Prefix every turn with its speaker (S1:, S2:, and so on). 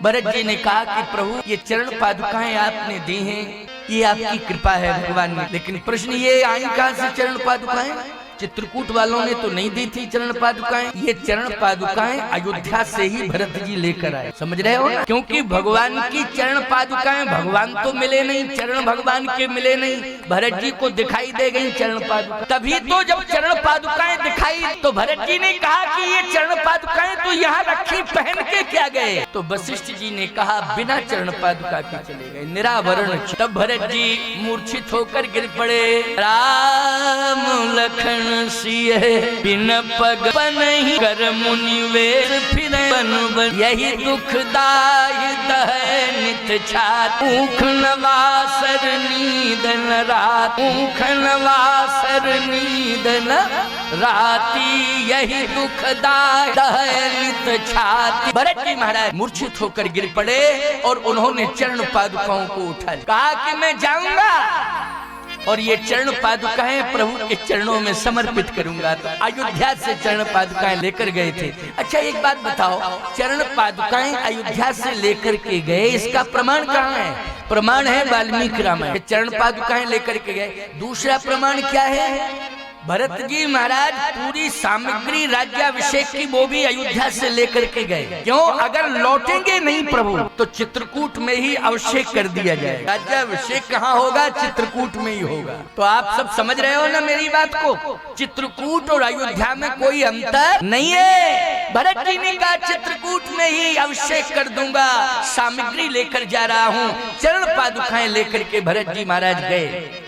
S1: भरत जी ने कहा कि प्रभु ये चरण पादुकाएं आपने दी हैं, ये आपकी कृपा है भगवान ने। लेकिन प्रश्न ये आई कहां से चरण पादुकाएं? चित्रकूट वालों ने तो नहीं दी थी चरण पादुकाएं। ये चरण पादुकाएं अयोध्या से ही भरत जी लेकर आए। समझ रहे हो ना? क्योंकि भगवान की चरण पादुकाएं, भगवान तो मिले नहीं, चरण भगवान के मिले नहीं, भरत जी को दिखाई दे गई चरण पादुका। तभी तो जब चरण पादुकाएं दिखाई तो भरत जी ने कहा कि ये चरण पादुकाएं तो यहाँ रखी, पहन के क्या गए? तो वशिष्ठ जी ने कहा बिना चरण पादुका के चले गए, निराभरण। तब भरत जी मूर्छित होकर गिर पड़े। राम लखन सिय बिन पग पनहि कर मुनिवेश फिर बन, यही दुखदायी दहै नित छात। ऊख नवासर नींदन रात, ऊख नवासर नींदन राती, यही दुखदायी दहै नित छात। भरत जी महाराज मूर्छित होकर गिर पड़े और उन्होंने चरण पादुकाओं को उठा, कहा कि मैं जाऊंगा और ये चरण पादुकाएं प्रभु के चरणों में समर्पित करूंगा। तो अयोध्या से चरण पादुकाएं लेकर गए थे। अच्छा एक बात बताओ, चरण पादुकाएं अयोध्या से लेकर के गए, इसका प्रमाण कहाँ है? प्रमाण है वाल्मीकि रामायण, चरण पादुकाएं लेकर के गए। दूसरा प्रमाण क्या है? भरत जी महाराज पूरी सामग्री राज्याभिषेक की वो भी अयोध्या से लेकर के गए। क्यों? अगर लौटेंगे नहीं प्रभु तो चित्रकूट में ही अभिषेक कर दिया जाए। राज्याभिषेक कहाँ होगा? चित्रकूट में ही होगा। तो आप सब समझ रहे हो ना मेरी बात को? चित्रकूट और अयोध्या में कोई अंतर नहीं है। भरत जी ने कहा चित्रकूट में ही अभिषेक कर दूंगा, सामग्री लेकर जा रहा हूँ। चरण पादुकाएं लेकर के भरत जी महाराज गए।